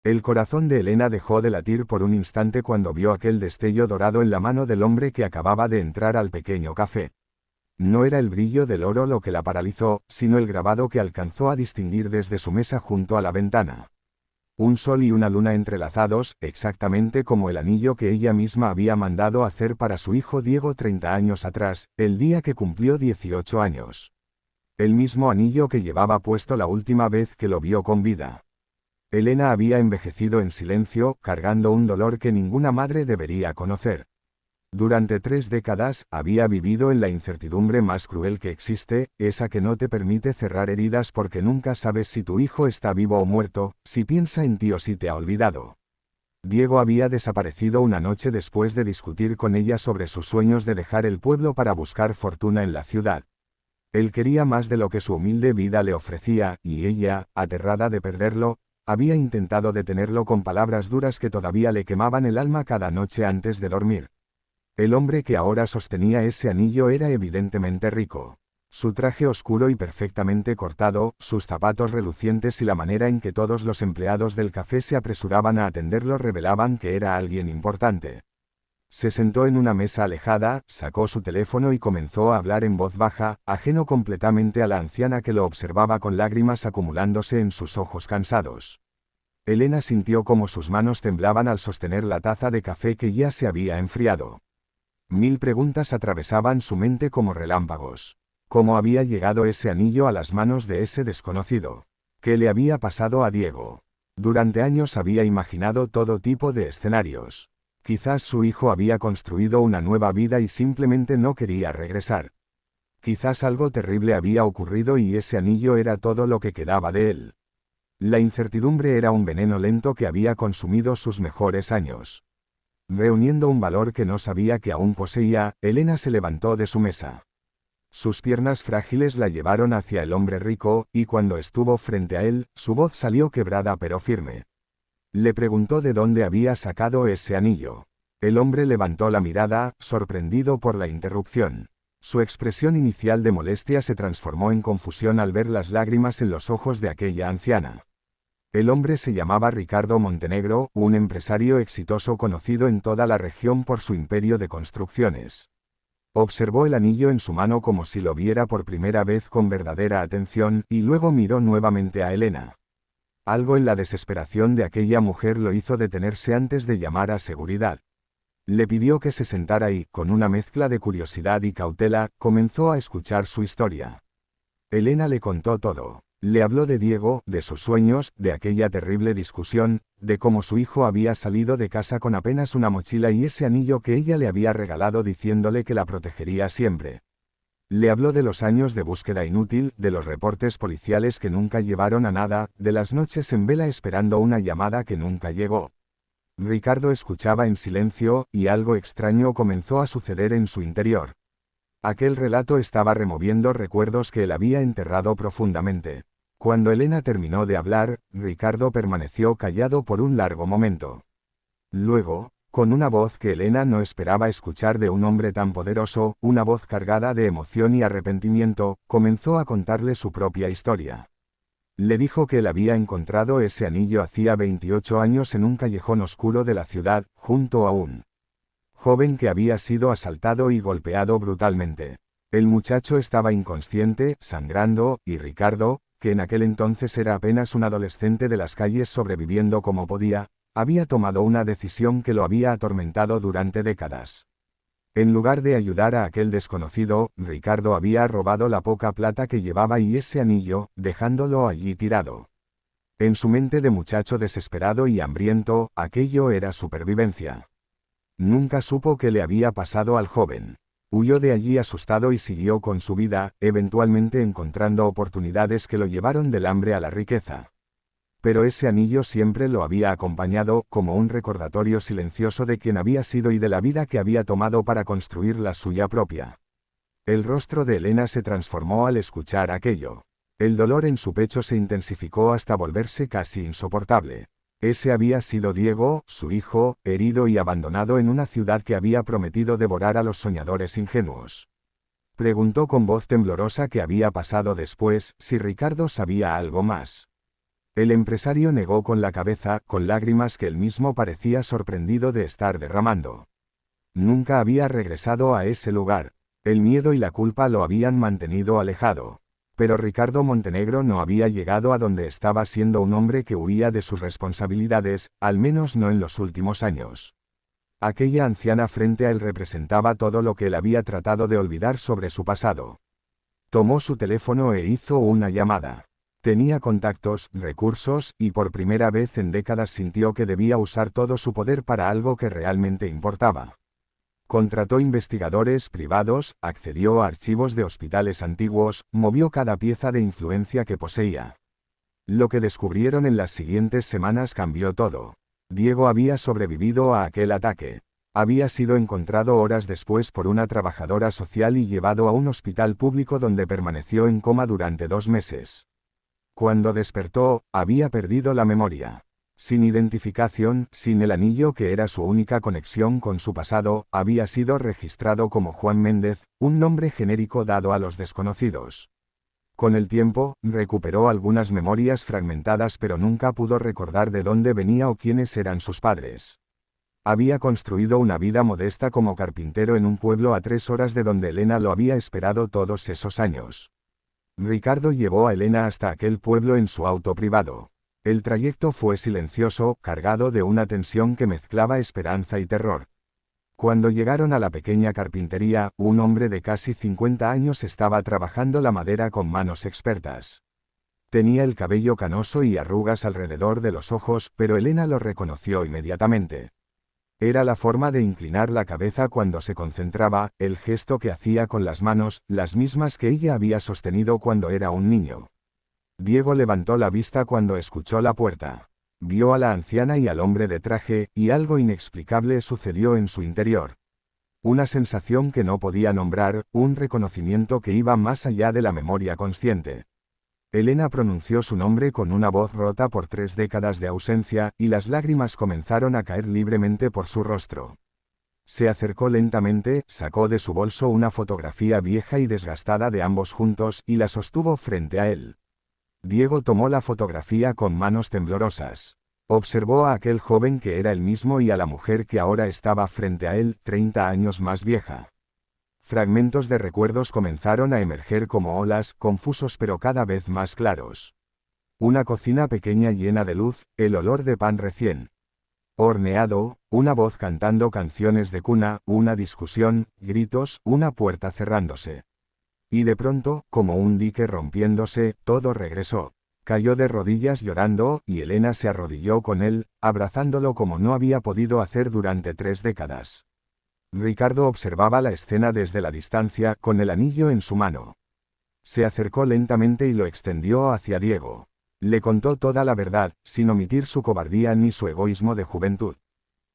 El corazón de Elena dejó de latir por un instante cuando vio aquel destello dorado en la mano del hombre que acababa de entrar al pequeño café. No era el brillo del oro lo que la paralizó, sino el grabado que alcanzó a distinguir desde su mesa junto a la ventana. Un sol y una luna entrelazados, exactamente como el anillo que ella misma había mandado hacer para su hijo Diego 30 años atrás, el día que cumplió 18 años. El mismo anillo que llevaba puesto la última vez que lo vio con vida. Elena había envejecido en silencio, cargando un dolor que ninguna madre debería conocer. Durante 3 décadas, había vivido en la incertidumbre más cruel que existe, esa que no te permite cerrar heridas porque nunca sabes si tu hijo está vivo o muerto, si piensa en ti o si te ha olvidado. Diego había desaparecido una noche después de discutir con ella sobre sus sueños de dejar el pueblo para buscar fortuna en la ciudad. Él quería más de lo que su humilde vida le ofrecía, y ella, aterrada de perderlo, había intentado detenerlo con palabras duras que todavía le quemaban el alma cada noche antes de dormir. El hombre que ahora sostenía ese anillo era evidentemente rico. Su traje oscuro y perfectamente cortado, sus zapatos relucientes y la manera en que todos los empleados del café se apresuraban a atenderlo revelaban que era alguien importante. Se sentó en una mesa alejada, sacó su teléfono y comenzó a hablar en voz baja, ajeno completamente a la anciana que lo observaba con lágrimas acumulándose en sus ojos cansados. Elena sintió como sus manos temblaban al sostener la taza de café que ya se había enfriado. 1000 preguntas atravesaban su mente como relámpagos. ¿Cómo había llegado ese anillo a las manos de ese desconocido? ¿Qué le había pasado a Diego? Durante años había imaginado todo tipo de escenarios. Quizás su hijo había construido una nueva vida y simplemente no quería regresar. Quizás algo terrible había ocurrido y ese anillo era todo lo que quedaba de él. La incertidumbre era un veneno lento que había consumido sus mejores años. Reuniendo un valor que no sabía que aún poseía, Elena se levantó de su mesa. Sus piernas frágiles la llevaron hacia el hombre rico, y cuando estuvo frente a él, su voz salió quebrada pero firme. Le preguntó de dónde había sacado ese anillo. El hombre levantó la mirada, sorprendido por la interrupción. Su expresión inicial de molestia se transformó en confusión al ver las lágrimas en los ojos de aquella anciana. El hombre se llamaba Ricardo Montenegro, un empresario exitoso conocido en toda la región por su imperio de construcciones. Observó el anillo en su mano como si lo viera por primera vez con verdadera atención, y luego miró nuevamente a Elena. Algo en la desesperación de aquella mujer lo hizo detenerse antes de llamar a seguridad. Le pidió que se sentara y, con una mezcla de curiosidad y cautela, comenzó a escuchar su historia. Elena le contó todo. Le habló de Diego, de sus sueños, de aquella terrible discusión, de cómo su hijo había salido de casa con apenas una mochila y ese anillo que ella le había regalado diciéndole que la protegería siempre. Le habló de los años de búsqueda inútil, de los reportes policiales que nunca llevaron a nada, de las noches en vela esperando una llamada que nunca llegó. Ricardo escuchaba en silencio, y algo extraño comenzó a suceder en su interior. Aquel relato estaba removiendo recuerdos que él había enterrado profundamente. Cuando Elena terminó de hablar, Ricardo permaneció callado por un largo momento. Luego, con una voz que Elena no esperaba escuchar de un hombre tan poderoso, una voz cargada de emoción y arrepentimiento, comenzó a contarle su propia historia. Le dijo que él había encontrado ese anillo hacía 28 años en un callejón oscuro de la ciudad, junto a un joven que había sido asaltado y golpeado brutalmente. El muchacho estaba inconsciente, sangrando, y Ricardo, que en aquel entonces era apenas un adolescente de las calles sobreviviendo como podía, había tomado una decisión que lo había atormentado durante décadas. En lugar de ayudar a aquel desconocido, Ricardo había robado la poca plata que llevaba y ese anillo, dejándolo allí tirado. En su mente de muchacho desesperado y hambriento, aquello era supervivencia. Nunca supo qué le había pasado al joven. Huyó de allí asustado y siguió con su vida, eventualmente encontrando oportunidades que lo llevaron del hambre a la riqueza. Pero ese anillo siempre lo había acompañado, como un recordatorio silencioso de quién había sido y de la vida que había tomado para construir la suya propia. El rostro de Elena se transformó al escuchar aquello. El dolor en su pecho se intensificó hasta volverse casi insoportable. Ese había sido Diego, su hijo, herido y abandonado en una ciudad que había prometido devorar a los soñadores ingenuos. Preguntó con voz temblorosa qué había pasado después, si Ricardo sabía algo más. El empresario negó con la cabeza, con lágrimas que él mismo parecía sorprendido de estar derramando. Nunca había regresado a ese lugar. El miedo y la culpa lo habían mantenido alejado. Pero Ricardo Montenegro no había llegado a donde estaba siendo un hombre que huía de sus responsabilidades, al menos no en los últimos años. Aquella anciana frente a él representaba todo lo que él había tratado de olvidar sobre su pasado. Tomó su teléfono e hizo una llamada. Tenía contactos, recursos, y por primera vez en décadas sintió que debía usar todo su poder para algo que realmente importaba. Contrató investigadores privados, accedió a archivos de hospitales antiguos, movió cada pieza de influencia que poseía. Lo que descubrieron en las siguientes semanas cambió todo. Diego había sobrevivido a aquel ataque. Había sido encontrado horas después por una trabajadora social y llevado a un hospital público donde permaneció en coma durante 2 meses. Cuando despertó, había perdido la memoria. Sin identificación, sin el anillo que era su única conexión con su pasado, había sido registrado como Juan Méndez, un nombre genérico dado a los desconocidos. Con el tiempo, recuperó algunas memorias fragmentadas pero nunca pudo recordar de dónde venía o quiénes eran sus padres. Había construido una vida modesta como carpintero en un pueblo a 3 horas de donde Elena lo había esperado todos esos años. Ricardo llevó a Elena hasta aquel pueblo en su auto privado. El trayecto fue silencioso, cargado de una tensión que mezclaba esperanza y terror. Cuando llegaron a la pequeña carpintería, un hombre de casi 50 años estaba trabajando la madera con manos expertas. Tenía el cabello canoso y arrugas alrededor de los ojos, pero Elena lo reconoció inmediatamente. Era la forma de inclinar la cabeza cuando se concentraba, el gesto que hacía con las manos, las mismas que ella había sostenido cuando era un niño. Diego levantó la vista cuando escuchó la puerta. Vio a la anciana y al hombre de traje, y algo inexplicable sucedió en su interior. Una sensación que no podía nombrar, un reconocimiento que iba más allá de la memoria consciente. Elena pronunció su nombre con una voz rota por 3 décadas de ausencia, y las lágrimas comenzaron a caer libremente por su rostro. Se acercó lentamente, sacó de su bolso una fotografía vieja y desgastada de ambos juntos, y la sostuvo frente a él. Diego tomó la fotografía con manos temblorosas. Observó a aquel joven que era él mismo y a la mujer que ahora estaba frente a él, 30 años más vieja. Fragmentos de recuerdos comenzaron a emerger como olas, confusos pero cada vez más claros. Una cocina pequeña llena de luz, el olor de pan recién horneado, una voz cantando canciones de cuna, una discusión, gritos, una puerta cerrándose. Y de pronto, como un dique rompiéndose, todo regresó. Cayó de rodillas llorando, y Elena se arrodilló con él, abrazándolo como no había podido hacer durante 3 décadas. Ricardo observaba la escena desde la distancia, con el anillo en su mano. Se acercó lentamente y lo extendió hacia Diego. Le contó toda la verdad, sin omitir su cobardía ni su egoísmo de juventud.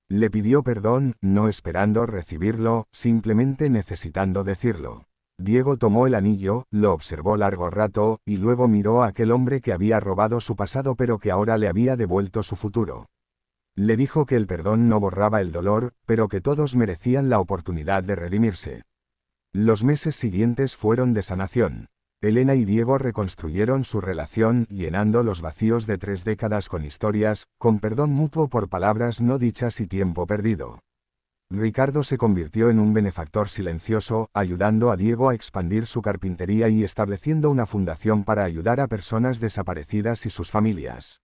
Le pidió perdón, no esperando recibirlo, simplemente necesitando decirlo. Diego tomó el anillo, lo observó largo rato, y luego miró a aquel hombre que había robado su pasado pero que ahora le había devuelto su futuro. Le dijo que el perdón no borraba el dolor, pero que todos merecían la oportunidad de redimirse. Los meses siguientes fueron de sanación. Elena y Diego reconstruyeron su relación, llenando los vacíos de 3 décadas con historias, con perdón mutuo por palabras no dichas y tiempo perdido. Ricardo se convirtió en un benefactor silencioso, ayudando a Diego a expandir su carpintería y estableciendo una fundación para ayudar a personas desaparecidas y sus familias.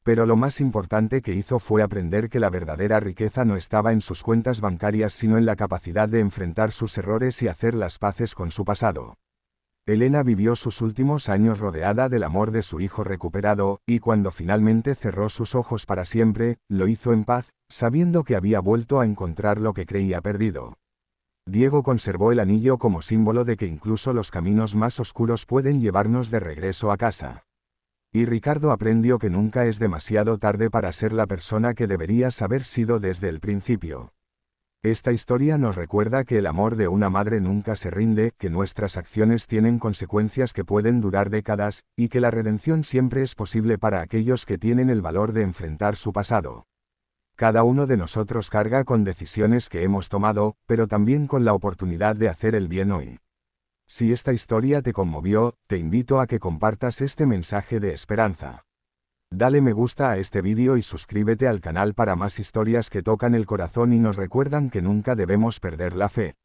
Pero lo más importante que hizo fue aprender que la verdadera riqueza no estaba en sus cuentas bancarias sino en la capacidad de enfrentar sus errores y hacer las paces con su pasado. Elena vivió sus últimos años rodeada del amor de su hijo recuperado, y cuando finalmente cerró sus ojos para siempre, lo hizo en paz, sabiendo que había vuelto a encontrar lo que creía perdido. Diego conservó el anillo como símbolo de que incluso los caminos más oscuros pueden llevarnos de regreso a casa. Y Ricardo aprendió que nunca es demasiado tarde para ser la persona que deberías haber sido desde el principio. Esta historia nos recuerda que el amor de una madre nunca se rinde, que nuestras acciones tienen consecuencias que pueden durar décadas, y que la redención siempre es posible para aquellos que tienen el valor de enfrentar su pasado. Cada uno de nosotros carga con decisiones que hemos tomado, pero también con la oportunidad de hacer el bien hoy. Si esta historia te conmovió, te invito a que compartas este mensaje de esperanza. Dale me gusta a este vídeo y suscríbete al canal para más historias que tocan el corazón y nos recuerdan que nunca debemos perder la fe.